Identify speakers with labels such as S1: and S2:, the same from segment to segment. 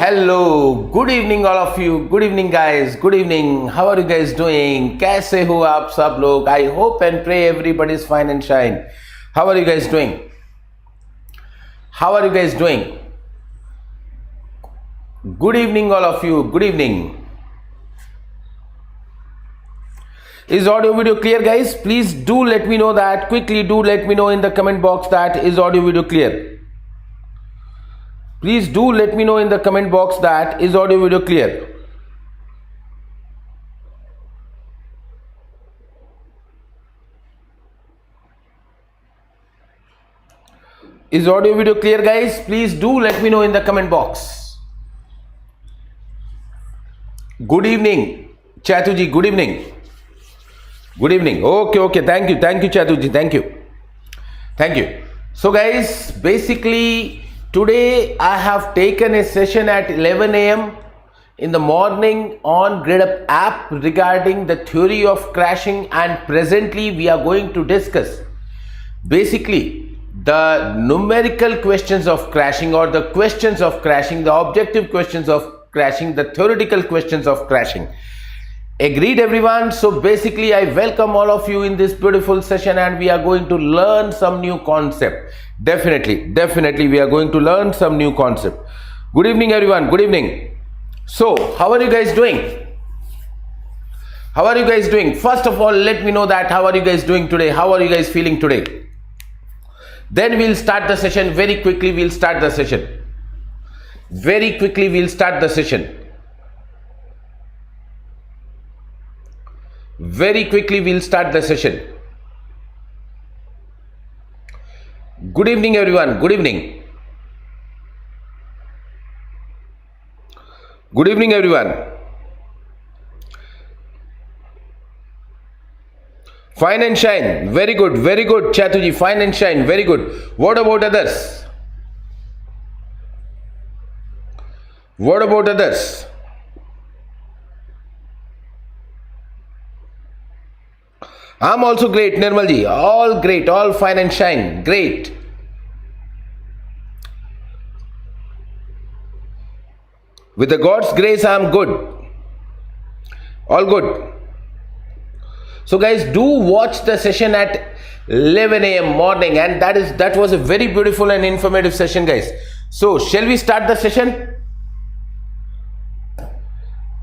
S1: Hello, good evening all of you. Good evening guys. Good evening. How are you guys doing? कैसे हो आप सब लोग? I hope and pray everybody is fine and shine. How are you guys doing? How are you guys doing? Good evening all of you. Good evening. Is audio video clear guys? Please do let me know that. Quickly do let me know in the comment box that is audio video clear. Please do let me know in the comment box that is audio video clear. Is audio video clear guys? Please do let me know in the comment box. Good evening Chatu ji, good evening. Good evening. Okay, thank you Chatu ji, thank you. So guys, basically today I have taken a session at 11 a.m. in the morning on Gradeup app regarding the theory of crashing, and presently we are going to discuss basically the numerical questions of crashing, or the questions of crashing, the objective questions of crashing, the theoretical questions of crashing. Agreed everyone? So basically I welcome all of you in this beautiful session, and we are going to learn some new concept. Definitely we are going to learn some new concept. Good evening everyone, good evening. So how are you guys doing? How are you guys doing? First of all, let me know that how are you guys doing today? How are you guys feeling today? Then we'll start the session. Very quickly we'll start the session. Very quickly we'll start the session. Very quickly we'll start the session. Good evening everyone, good evening. Good evening everyone. Fine and shine, very good Chatuji, fine and shine, very good. What about others? What about others? I'm also great, Nirmalji. All great, all fine and shine. Great. With the God's grace, I'm good. All good. So guys, do watch the session at 11 a.m. morning, and that was a very beautiful and informative session, guys. So shall we start the session?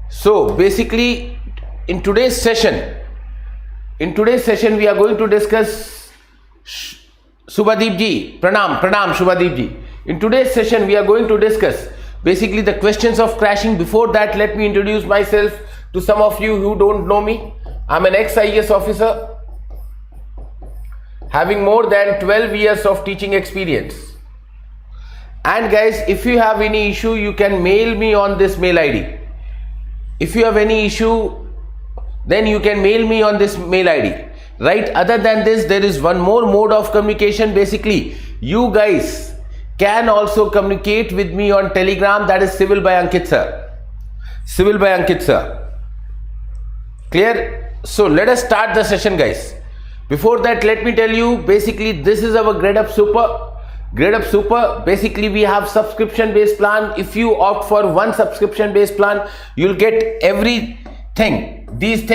S1: So basically, in today's session we are going to discuss Subhadeep ji, pranam Subhadeep ji. In today's session we are going to discuss basically the questions of crashing. Before that, let me introduce myself to some of you who don't know me. I'm an ex IES officer having more than 12 years of teaching experience. And guys, if you have any issue, you can mail me on this mail ID. If you have any issue, then you can mail me on this mail ID, right? Other than this, there is one more mode of communication. Basically, you guys can also communicate with me on Telegram, that is Civil by Ankit Sir. Civil by Ankit Sir. Clear? So let us start the session, guys. Before that, let me tell you, basically this is our Gradeup Super. Gradeup Super, basically we have subscription based plan. If you opt for one subscription based plan, you'll get everything. These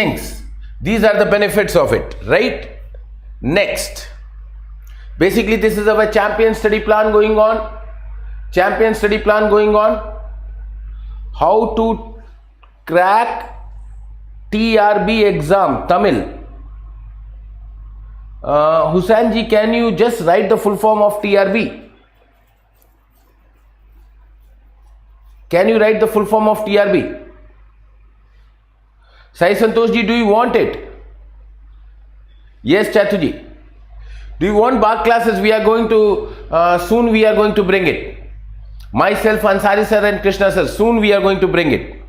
S1: are the benefits of it, right? Next, basically this is our champion study plan going on. How to crack TRB exam, Tamil. Hussain ji, can you just write the full form of TRB? Can you write the full form of TRB? Sai Santosh ji, do you want it? Yes, Chatu ji. Do you want bar classes? We are going to, soon we are going to bring it. Myself, Ansari sir and Krishna sir, soon we are going to bring it.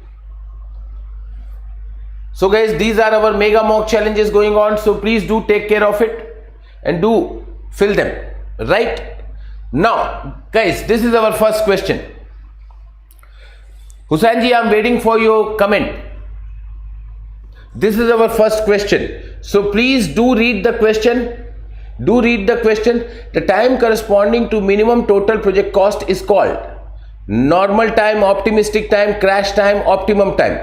S1: So guys, these are our mega mock challenges going on. So please do take care of it and do fill them, right? Now, guys, this is our first question. Hussain ji, I am waiting for your comment. This is our first question. So please do read the question. The time corresponding to minimum total project cost is called. normal time, optimistic time, crash time, optimum time.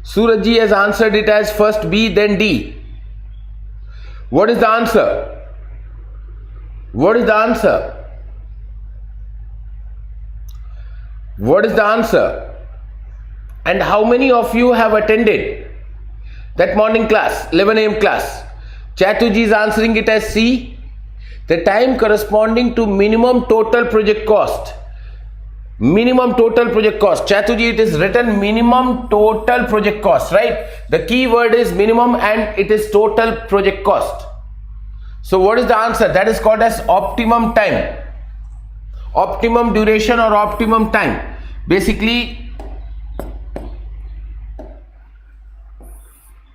S1: Suraj ji has answered it as first B then D. What is the answer? What is the answer? What is the answer? And how many of you have attended that morning class, 11 a.m. class? Chatuji is answering it as C. The time corresponding to minimum total project cost. Minimum total project cost. Chatuji, it is written minimum total project cost, right? The key word is minimum and it is total project cost. So what is the answer? That is called as optimum time. Optimum duration or optimum time. Basically,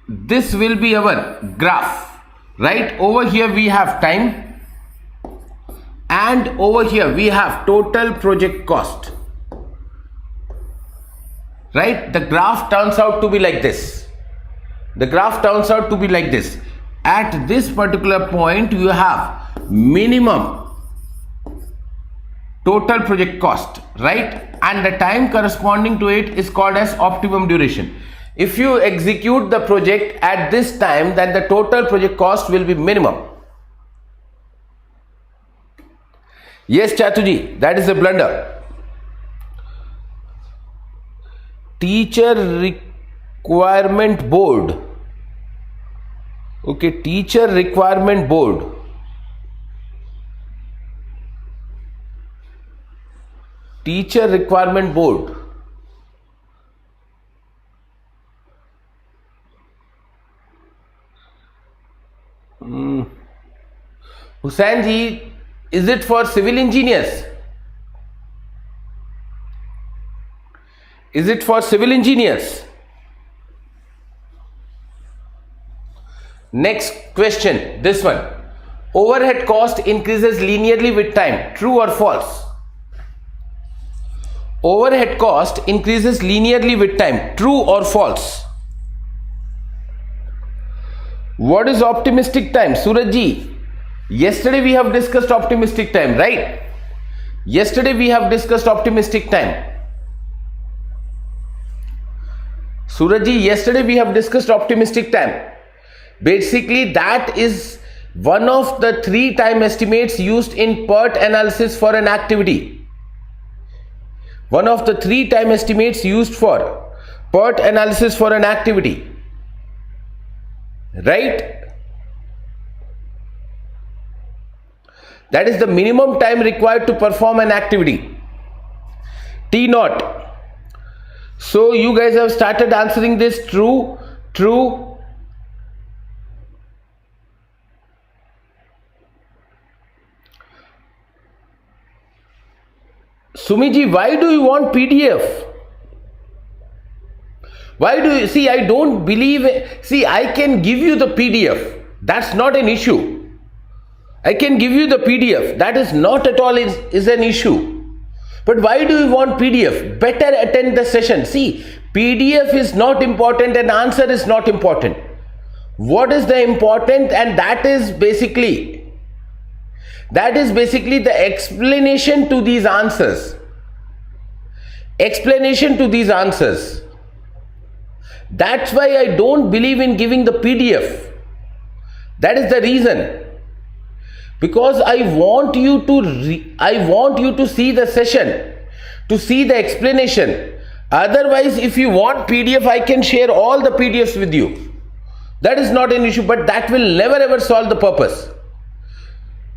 S1: this will be our graph, right? Over here we have time. And over here we have total project cost, right? The graph turns out to be like this. The graph turns out to be like this. At this particular point you have minimum total project cost, right? And the time corresponding to it is called as optimum duration. If you execute the project at this time, then the total project cost will be minimum. Yes, Chatuji, that is a blunder. Teacher requirement board. Okay, teacher requirement board. Teacher requirement board. Hussain ji, is it for civil engineers? Is it for civil engineers? Next question, this one. Overhead cost increases linearly with time. True or false? Overhead cost increases linearly with time. True or false? What is optimistic time? Suraj ji, yesterday we have discussed optimistic time, right? Yesterday we have discussed optimistic time. Suraj ji, yesterday we have discussed optimistic time. Basically, that is one of the 3 time estimates used in PERT analysis for an activity. One of the 3 time estimates used for PERT analysis for an activity. Right? That is the minimum time required to perform an activity. T naught. So you guys have started answering this true, true. Sumiji, why do you want PDF? Why do you see? I don't believe. See, I can give you the PDF. That's not an issue. I can give you the PDF. That is not at all is an issue. But why do you want PDF? Better attend the session. See, PDF is not important and answer is not important. What is the important? And that is basically the explanation to these answers. Explanation to these answers. That's why I don't believe in giving the PDF. That is the reason. Because I want you to see the session, to see the explanation. Otherwise, if you want PDF, I can share all the PDFs with you. That is not an issue, but that will never ever solve the purpose.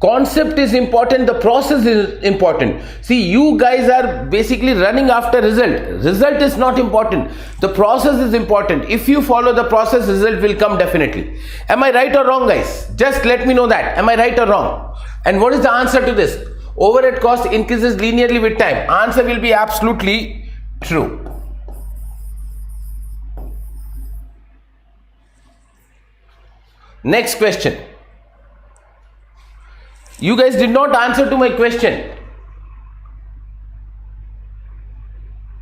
S1: Concept is important, the process is important. See, you guys are basically running after result. Result is not important. The process is important. If you follow the process, result will come definitely. Am I right or wrong, guys? Just let me know that. Am I right or wrong? And what is the answer to this? Overhead cost increases linearly with time. Answer will be absolutely true. Next question. You guys did not answer to my question.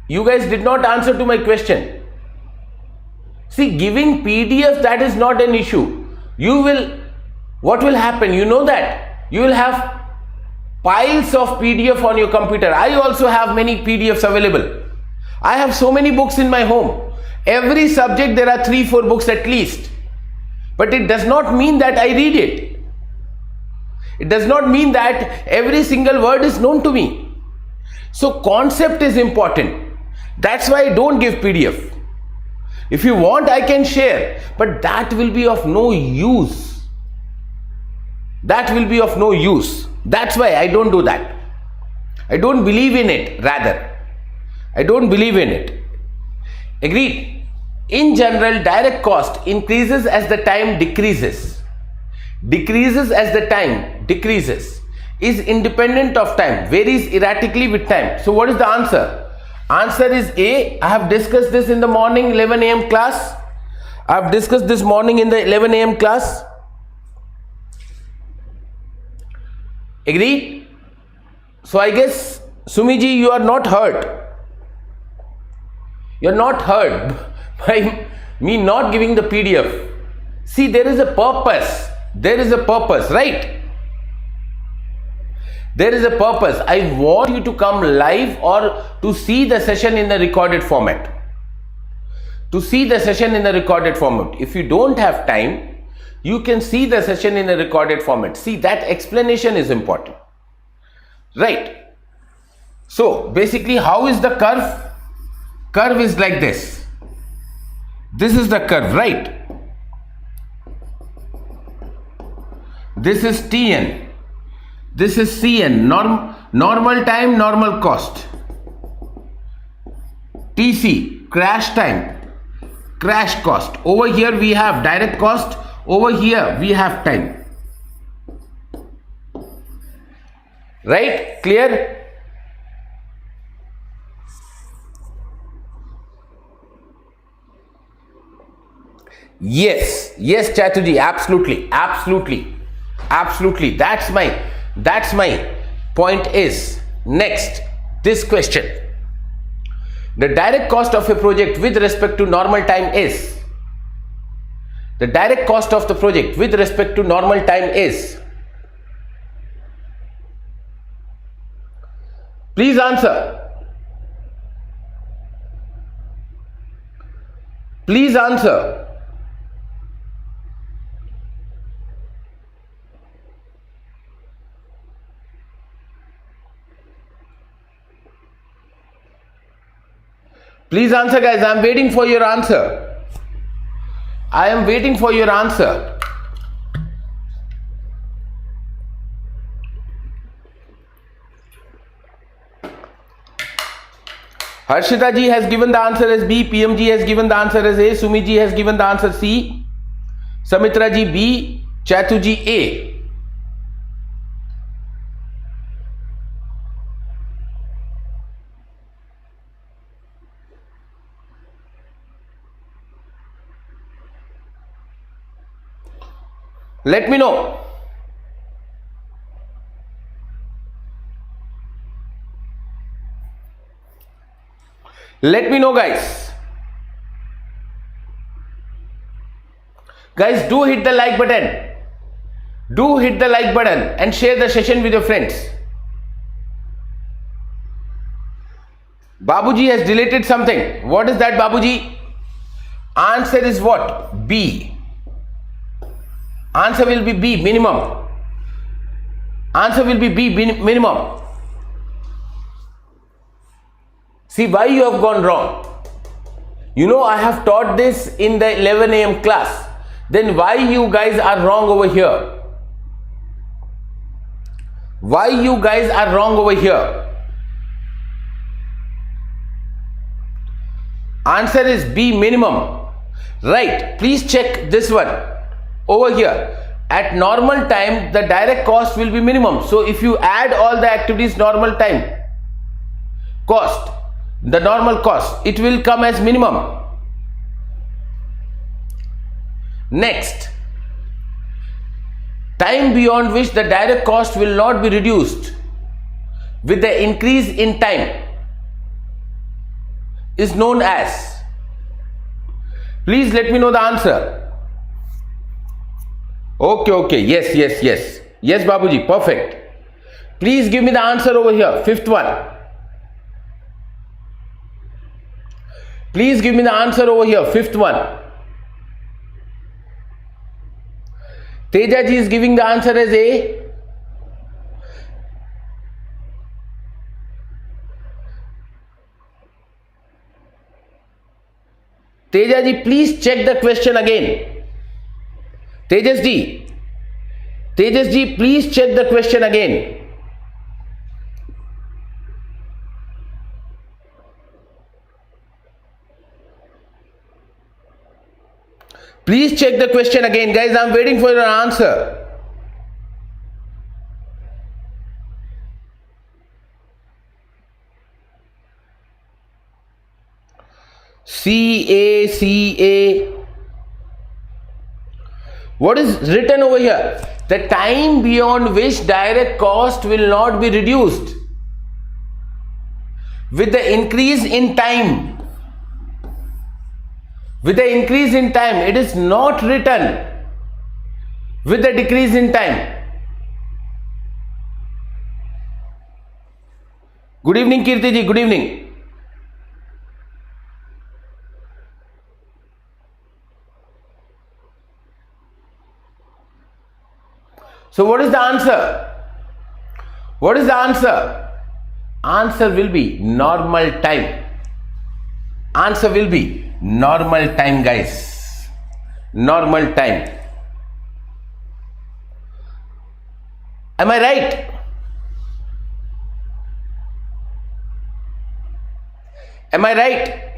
S1: You guys did not answer to my question. See, giving PDF, that is not an issue. What will happen? You know that. You will have piles of PDF on your computer. I also have many PDFs available. I have so many books in my home. Every subject there are 3-4 books at least. But it does not mean that I read it. It does not mean that every single word is known to me. So concept is important. That's why I don't give PDF. If you want, I can share, but that will be of no use. That will be of no use. That's why I don't do that. I don't believe in it, rather. I don't believe in it. Agreed? In general, direct cost increases as the time decreases. Decreases as the time decreases. Is independent of time, varies erratically with time. So what is the answer? Answer is A. I have discussed this in the morning 11 a.m. class. I have discussed this morning in the 11 a.m. class. Agreed? So I guess, Sumiji, you are not hurt. You are not hurt by me not giving the PDF. See, there is a purpose. There is a purpose, right? There is a purpose. I want you to come live or to see the session in the recorded format. To see the session in the recorded format. If you don't have time, you can see the session in a recorded format. See, that explanation is important. Right. So, basically, how is the curve? Curve is like this. This is the curve, right? This is Tn. This is Cn. Normal time, normal cost. Tc, crash time, crash cost. Over here we have direct cost. Over here we have time. Right? Clear? Yes, yes, Chatuji, absolutely, absolutely, absolutely. That's my point. Is next this question. The direct cost of a project with respect to normal time is. The direct cost of the project with respect to normal time is. Please answer. Please answer. Please answer, guys. I am waiting for your answer. I am waiting for your answer. Harshita ji has given the answer as B. PM ji has given the answer as A. Sumi ji has given the answer C. Samitra ji B. Chatu ji A. Let me know. Let me know, guys. Guys, do hit the like button. Do hit the like button and share the session with your friends. Babuji has deleted something. What is that, Babuji? Answer is what? B. Answer will be B, minimum. Answer will be B, minimum. See why you have gone wrong. You know, I have taught this in the 11 a.m. class. Then why you guys are wrong over here? Why you guys are wrong over here? Answer is B, minimum. Right. Please check this one. Over here, at normal time, the direct cost will be minimum. So if you add all the activities normal time cost, the normal cost, it will come as minimum. Next, time beyond which the direct cost will not be reduced with the increase in time is known as. Please let me know the answer. Okay, yes, Babuji, perfect. Please give me the answer over here. Fifth one. Please give me the answer over here. Fifth one. Teja ji is giving the answer as A. Teja ji, please check the question again. Tejas ji, please check the question again. Please check the question again, guys. I'm waiting for your answer. CA. What is written over here? The time beyond which direct cost will not be reduced with the increase in time. With the increase in time, it is not written with the decrease in time. Good evening, Kirti ji. Good evening. So what is the answer? What is the answer? Answer will be normal time. Answer will be normal time, guys. Normal time. Am I right? Am I right?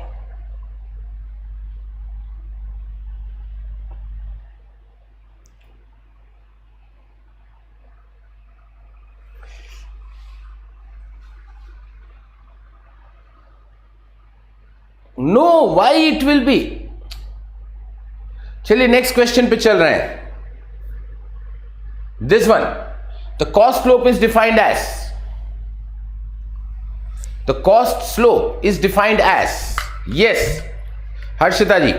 S1: No, why it will be? चलिए next question पे चल रहे हैं. This one, the cost slope is defined as. The cost slope is defined as. Yes, Harshita ji.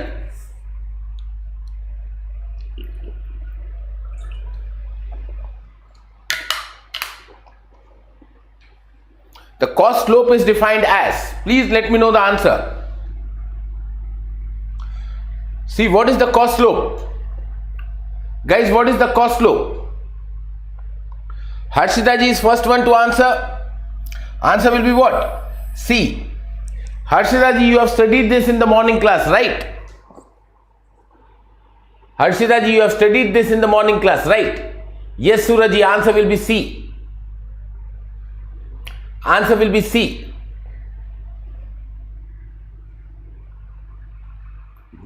S1: The cost slope is defined as. Please let me know the answer. See, what is the cost slope? Guys, what is the cost slope? Harshita ji is first one to answer. Answer will be what? C. Harshita ji, you have studied this in the morning class, right? Harshita ji, you have studied this in the morning class, right? Yes, Suraj ji, answer will be C. Answer will be C.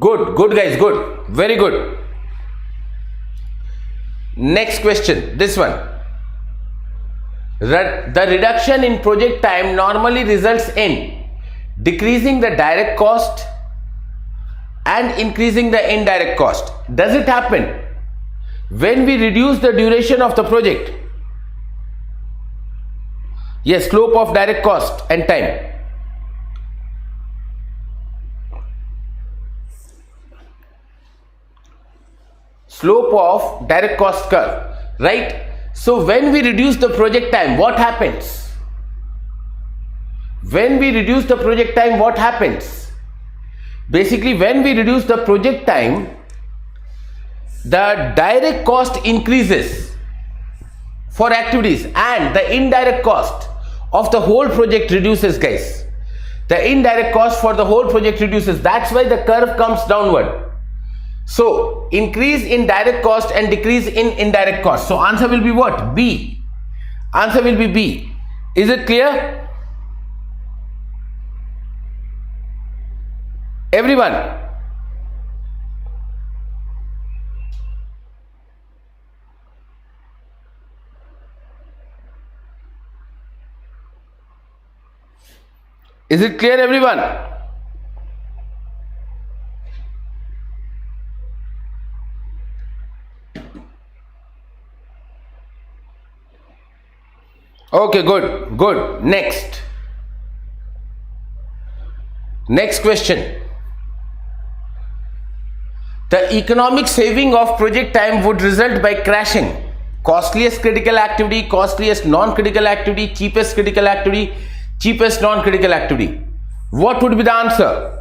S1: Good guys, good. Very good. Next question, this one. The reduction in project time normally results in decreasing the direct cost and increasing the indirect cost. Does it happen when we reduce the duration of the project? Yes, slope of direct cost and time. Slope of direct cost curve, right? So when we reduce the project time, what happens? When we reduce the project time, what happens? Basically, when we reduce the project time, the direct cost increases for activities and the indirect cost of the whole project reduces, guys. The indirect cost for the whole project reduces. That's why the curve comes downward. So, increase in direct cost and decrease in indirect cost. So, answer will be what? B. Answer will be B. Is it clear? Everyone? Is it clear, everyone? Okay, good. Next question. The economic saving of project time would result by crashing costliest critical activity, costliest non-critical activity, cheapest critical activity, cheapest non-critical activity. What would be the answer?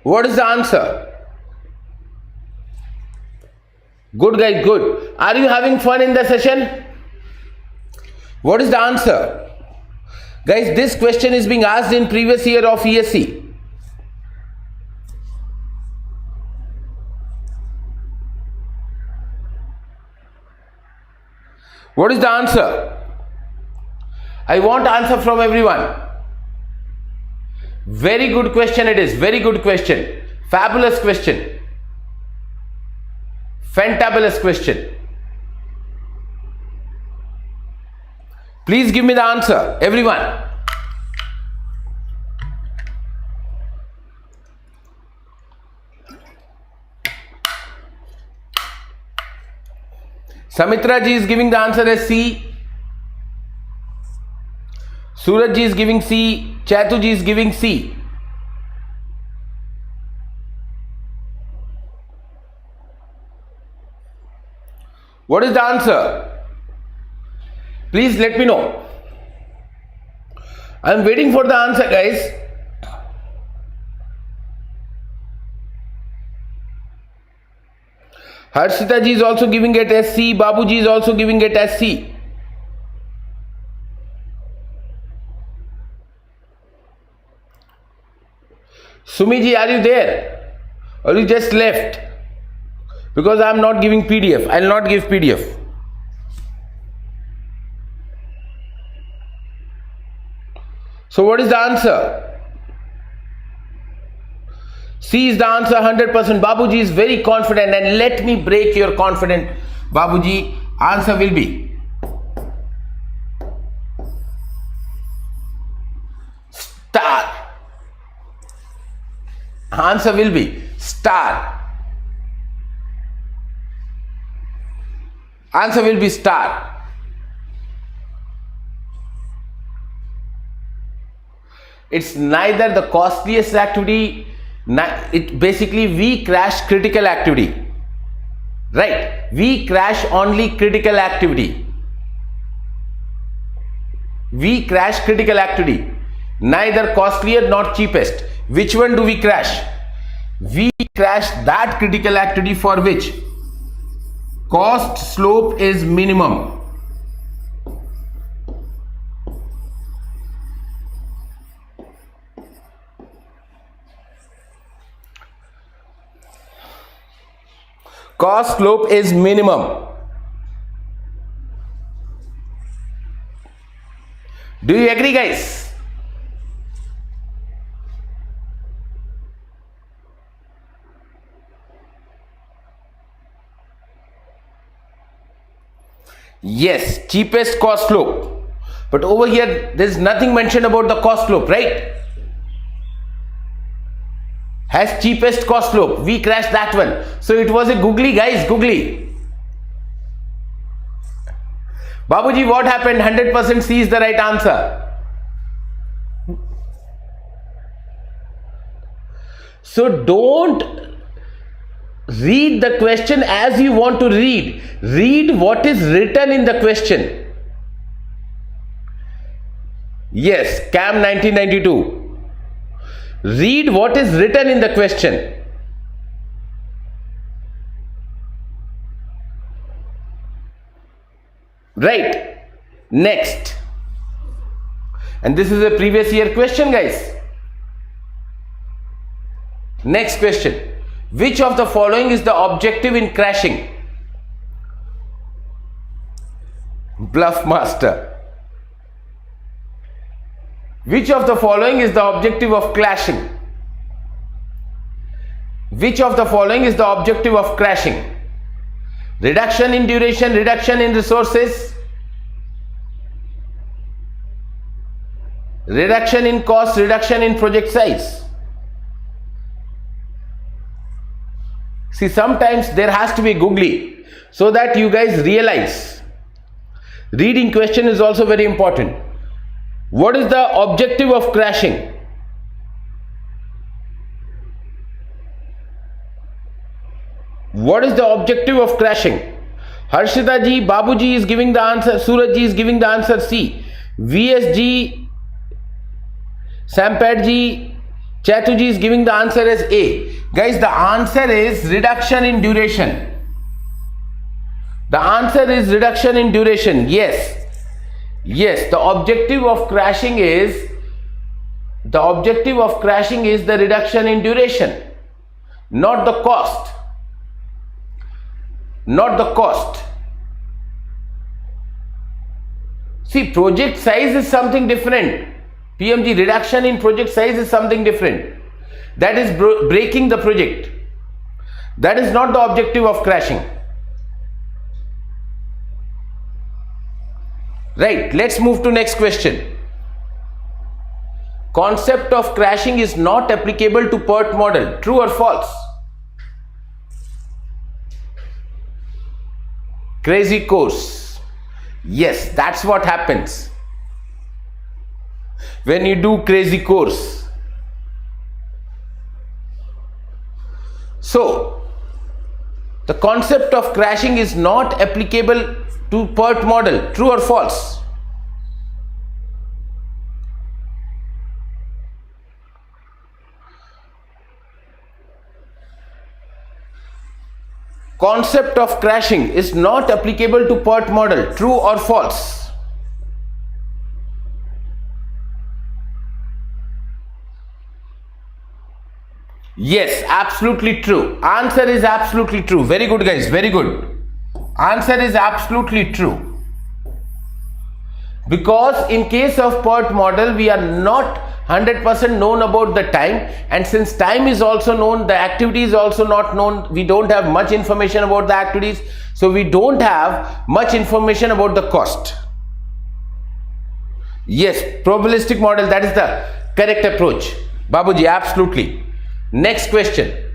S1: What is the answer? Good guys, good. Are you having fun in the session? What is the answer? Guys, this question is being asked in previous year of ESC. What is the answer? I want answer from everyone. Very good question it is. Very good question. Fabulous question. Fantabulous question. Please give me the answer, everyone. Samitra ji is giving the answer as C. Suraj ji is giving C. Chatu ji is giving C. What is the answer? Please let me know. I am waiting for the answer, guys. Harshita ji is also giving it as C. Babu ji is also giving it as C. Sumi ji, are you there? Or you just left? Because I am not giving PDF. I will not give PDF. So what is the answer? C is the answer 100%. Babuji is very confident, and let me break your confidence. Babuji, answer will be star. Answer will be star. Answer will be star. It's neither the costliest activity, it basically we crash critical activity. Right? We crash only critical activity. We crash critical activity. Neither costlier nor cheapest. Which one do we crash? We crash that critical activity for which cost slope is minimum. Cost slope is minimum. Do you agree, guys? Yes, cheapest cost slope. But over here, there is nothing mentioned about the cost slope, right? Has cheapest cost slope. We crashed that one. So it was a googly, guys, googly. Babuji, what happened? 100% C is the right answer. So don't read the question as you want to read. Read what is written in the question. Yes, CAM 1992. Read what is written in the question. Right. Next. And this is a previous year question, guys. Next question. Which of the following is the objective in crashing? Bluff master. Which of the following is the objective of clashing? Which of the following is the objective of crashing? Reduction in duration, reduction in resources, reduction in cost, reduction in project size. See, sometimes there has to be googly so that you guys realize. Reading question is also very important. What is the objective of crashing? What is the objective of crashing? Harshita ji, Babu ji is giving the answer, Suraj ji is giving the answer C. VS ji, Sampad ji, Chatu ji is giving the answer as A. Guys, the answer is reduction in duration. The answer is reduction in duration. Yes. Yes, the objective of crashing is the reduction in duration, not the cost. Not the cost. See, project size is something different. PMG, reduction in project size is something different. That is breaking the project. That is not the objective of crashing. Right, let's move to next question. Concept of crashing is not applicable to PERT model. True or false? Crazy course. Yes, that's what happens when you do crazy course. So, the concept of crashing is not applicable to PERT model. True or false? Concept of crashing is not applicable to PERT model. True or false? Yes, absolutely true. Answer is absolutely true. Very good, guys. Very good. Answer is absolutely true. Because in case of PERT model, we are not 100% known about the time, and since time is also known, the activity is also not known. We don't have much information about the activities, so we don't have much information about the cost. Yes, probabilistic model, that is the correct approach. Babuji, absolutely. Next question.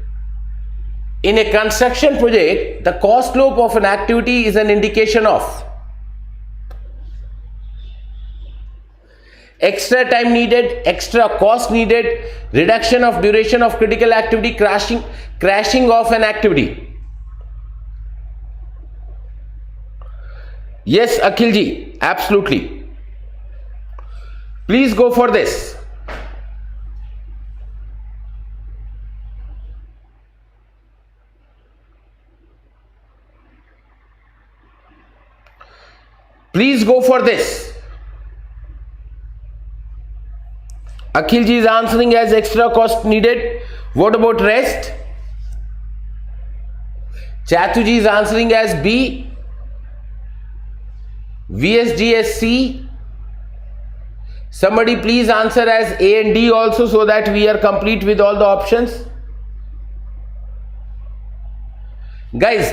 S1: In a construction project, the cost slope of an activity is an indication of extra time needed, extra cost needed, reduction of duration of critical activity, crashing of an activity. Yes, Akhilji, absolutely. Please go for this. Please go for this. Akhilji is answering as extra cost needed. What about rest? Chatuji is answering as B. VSG as C. Somebody please answer as A and D also, so that we are complete with all the options. Guys,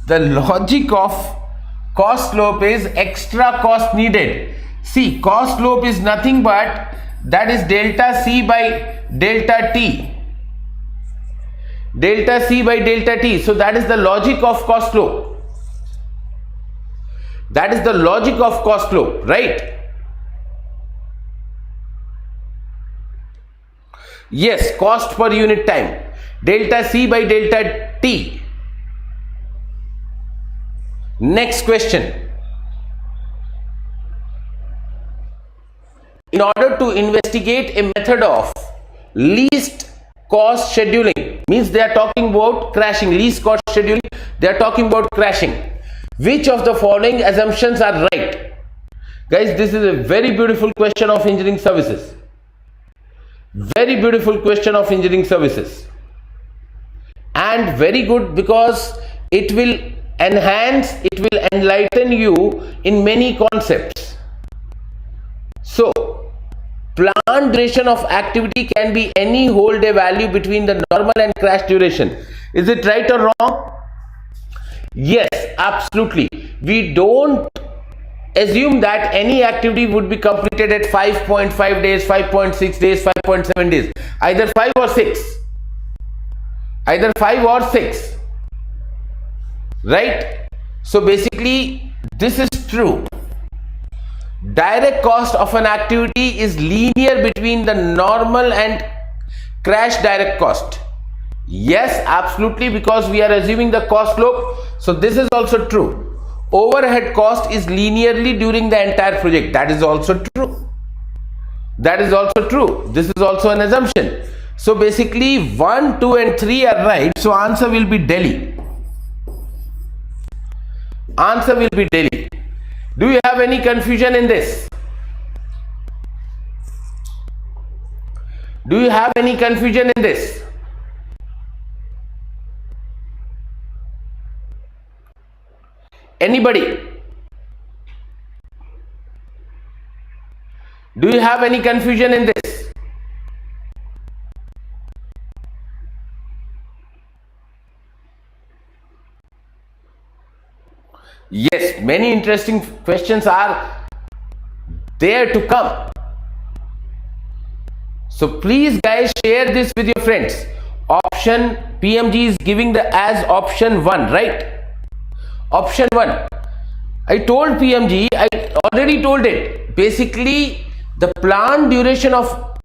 S1: the logic of cost slope is extra cost needed. See, cost slope is nothing but that is delta C by delta T. Delta C by delta T. So that is the logic of cost slope. That is the logic of cost slope, right? Yes, cost per unit time. Delta C by delta T. Next question. In order to investigate a method of least cost scheduling, means they are talking about crashing, least cost scheduling, they are talking about crashing. Which of the following assumptions are right? Guys, this is a very beautiful question of engineering services. Very beautiful question of engineering services. And very good, because it will enhance, it will enlighten you in many concepts. So, planned duration of activity can be any whole day value between the normal and crash duration. Is it right or wrong? Yes, absolutely. We don't assume that any activity would be completed at 5.5 days, 5.6 days, 5.7 days. Either 5 or 6. Either 5 or 6. Right? So basically, this is true. direct cost of an activity is linear between the normal and crash direct cost? Yes, absolutely, because we are assuming the cost slope. So this is also true. Overhead cost is linearly during the entire project. That is also true. That is also true. This is also an assumption. So basically 1, 2 and 3 are right. So answer will be Delhi. Answer will be Delhi. Do you have any confusion in this? Do you have any confusion in this? Anybody? Do you have any confusion in this? Yes, many interesting questions are there to come. So please guys share this with your friends. Option PMG is giving the as option 1, right? Option 1. I told PMG, I already told it. Basically, the planned duration of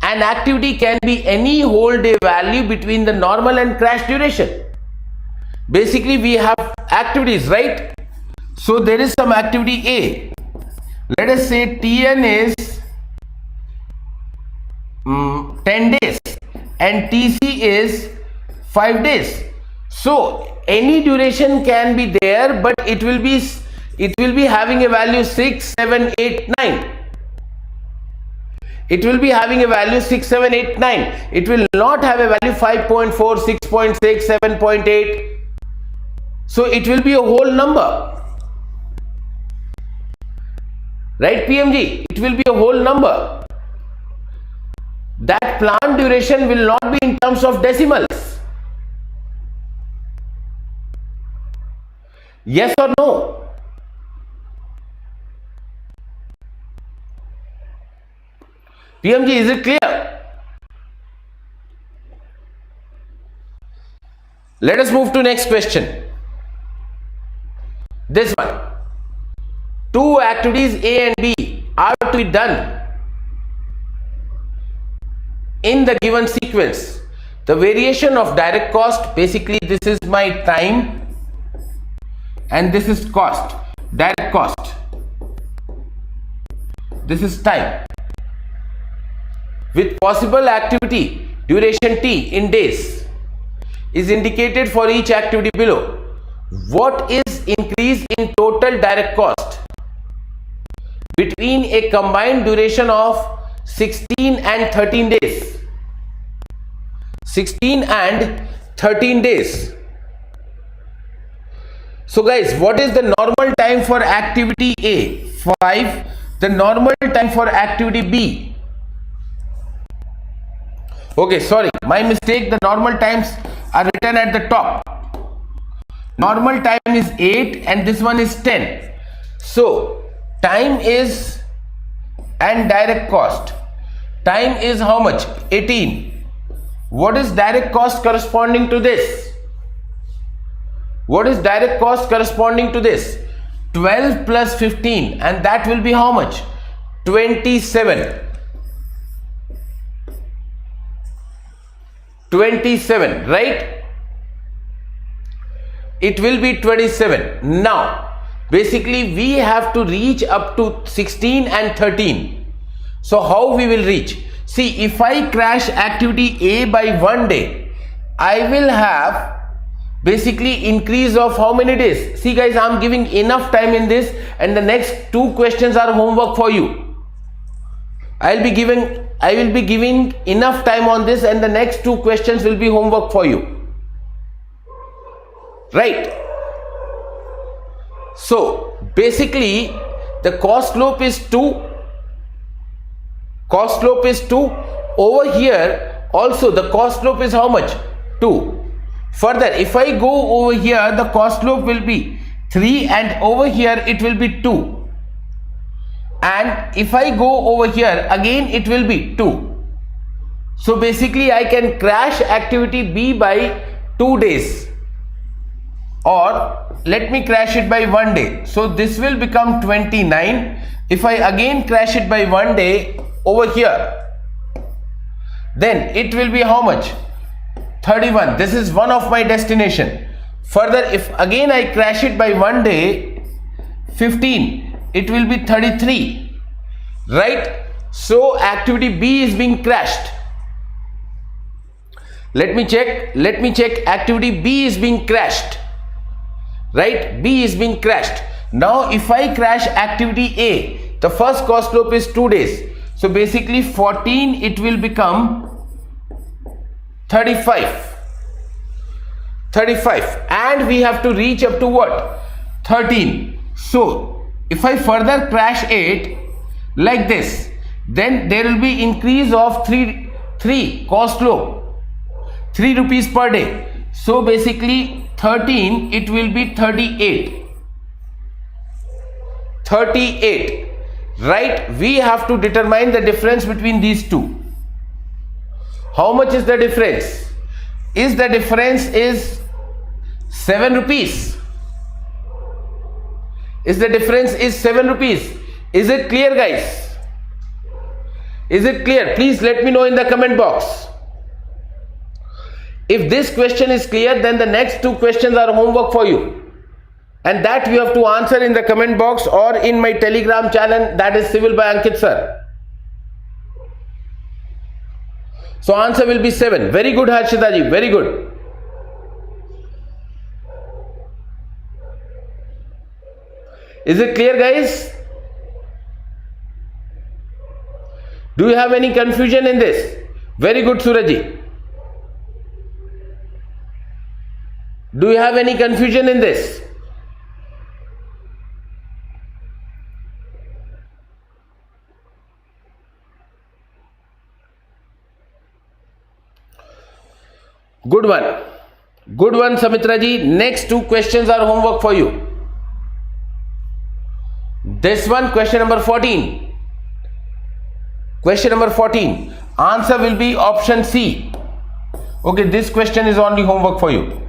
S1: an activity can be any whole day value between the normal and crash duration. Basically, we have activities, right? So there is some activity A. Let us say TN is 10 days and TC is 5 days. So any duration can be there, but it will be having a value 6, 7, 8, 9. It will be having a value 6, 7, 8, 9. It will not have a value 5.4, 6.6, 7.8. So it will be a whole number. Right, PMG? It will be a whole number. That planned duration will not be in terms of decimals. Yes or no? PMG, is it clear? Let us move to next question. This one. Two activities A and B are to be done in the given sequence. The variation of direct cost, basically this is my time and this is cost, direct cost. This is time. With possible activity duration T in days is indicated for each activity below. What is increase in total direct cost between a combined duration of 16 and 13 days? 16 and 13 days. So guys, what is the normal time for activity A? 5. The normal time for activity B. Okay, sorry, my mistake. The normal times are written at the top. Normal time is 8 and this one is 10. So time is and direct cost. Time is how much? 18. What is direct cost corresponding to this? What is direct cost corresponding to this? 12 plus 15, and that will be how much? 27. 27, right? It will be 27. Now, basically we have to reach up to 16 and 13. So how we will reach? See, if I crash activity A by 1 day, I will have basically increase of how many days? See guys, I am giving enough time in this, and the next 2 questions are homework for you. I will be giving enough time on this, and the next 2 questions will be homework for you. Right? So basically the cost slope is 2. Cost slope is 2. Over here also the cost slope is how much? 2. Further, if I go over here, the cost slope will be 3, and over here it will be 2. And if I go over here again, it will be 2. So basically I can crash activity B by 2 days, or let me crash it by 1 day. So this will become 29, If I again crash it by 1 day over here, then it will be how much? 31. This is one of my destination. Further, if again I crash it by 1 day, 15, it will be 33, right? So activity B is being crashed. Let me check. Activity B is being crashed, right? B is being crashed. Now if I crash activity A, the first cost slope is 2 days. So basically 14, it will become 35. And we have to reach up to what? 13. So if I further crash it like this, then there will be increase of 3 cost slope, 3 rupees per day. So basically 13, it will be 38, right? We have to determine the difference between these two. How much is the difference? Is the difference is 7 rupees? Is the difference is 7 rupees? Is it clear, guys? Is it clear? Please let me know in the comment box. If this question is clear, then the next 2 questions are homework for you, and that you have to answer in the comment box or in my Telegram channel, that is Civil by Ankit sir. So answer will be 7. Very good, Harshita ji, very good. Is it clear, guys? Do you have any confusion in this? Very good, Suraji. Do you have any confusion in this? Good one, Samitra ji. Next 2 questions are homework for you. This one, question number 14. Question number 14. Answer will be option C. Okay, this question is only homework for you.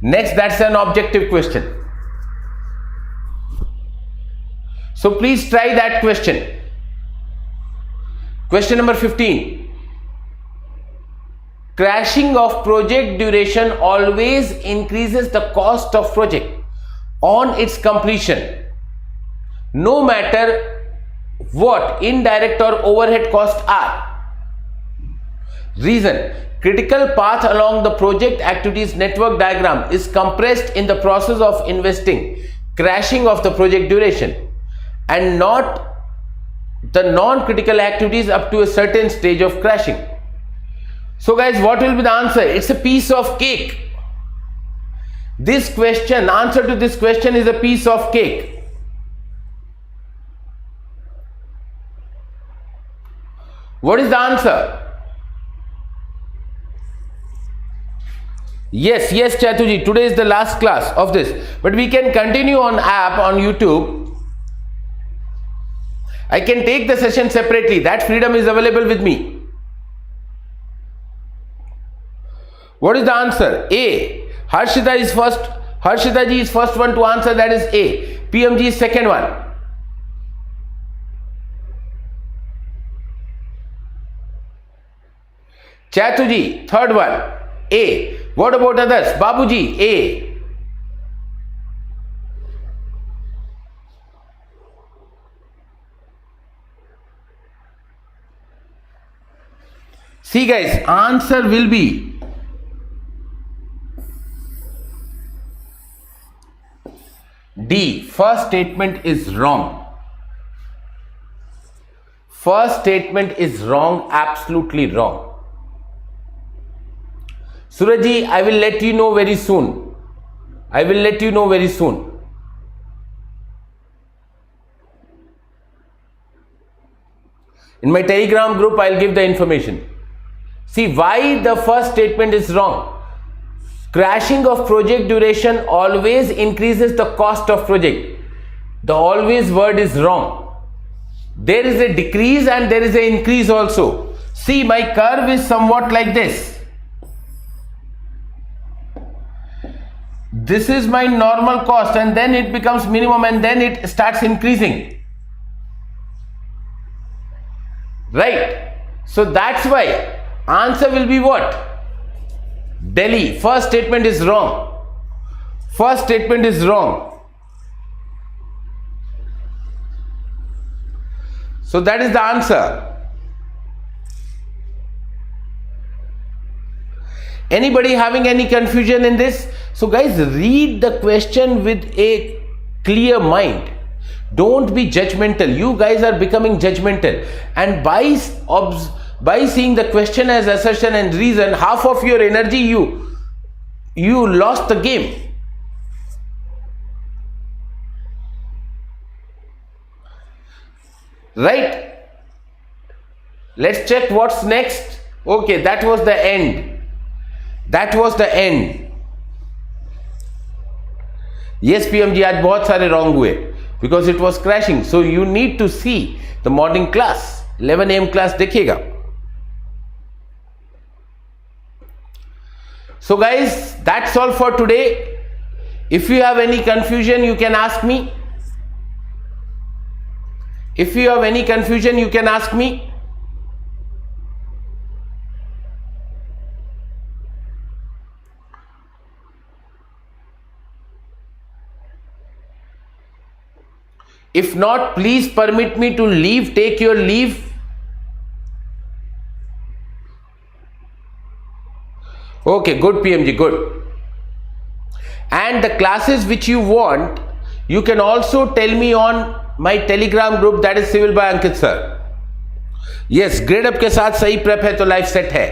S1: Next, that's an objective question. So please try that question. Question number 15. Crashing of project duration always increases the cost of project on its completion, no matter what indirect or overhead costs are. Reason: critical path along the project activities network diagram is compressed in the process of investing, crashing of the project duration, and not the non-critical activities up to a certain stage of crashing. So guys, what will be the answer? It's a piece of cake. This question, answer to this question is a piece of cake. What is the answer? Yes, Chatuji, today is the last class of this, but we can continue on app on YouTube. I can take the session separately. That freedom is available with me. What is the answer? A. Harshita is first. Harshita ji is first one to answer. That is A. PMG is second one. Chatuji, third one. A. What about others? Babuji, A. See guys, answer will be D. First statement is wrong. First statement is wrong, absolutely wrong. Suraji, I will let you know very soon. I will let you know very soon. In my Telegram group, I'll give the information. See why the first statement is wrong. Crashing of project duration always increases the cost of project. The always word is wrong. There is a decrease and there is an increase also. See, my curve is somewhat like this. This is my normal cost and then it becomes minimum and then it starts increasing. right? So that's why answer will be what? Delhi. First statement is wrong. First statement is wrong. So that is the answer. Anybody having any confusion in this? So guys, read the question with a clear mind. Don't be judgmental. You guys are becoming judgmental, and by seeing the question as assertion and reason, half of your energy you lost the game. Right? Let's check what's next. Okay, that was the end. That was the end. Yes PM जी, आज बहुत सारे wrong हुए because it was crashing. So you need to see the morning class, 11 AM class देखिएगा. So guys, that's all for today. If you have any confusion, you can ask me. If you have any confusion, you can ask me. If not, please permit me to leave. Take your leave. Okay, good PMG, good. And the classes which you want, you can also tell me on my Telegram group, that is Civil by Ankit sir. Yes, grade up के साथ सही prep है तो life set है.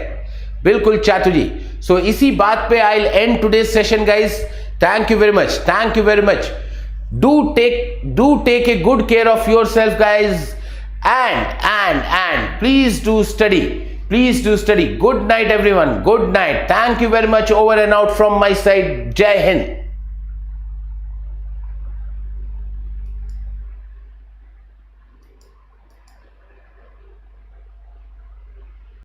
S1: बिल्कुल चातु जी. So इसी बात पे I'll end today's session, guys. Thank you very much. Thank you very much. Do take a good care of yourself, guys, and please do study. Please do study. Good night, everyone. Good night. Thank you very much. Over and out from my side. Jai Hind.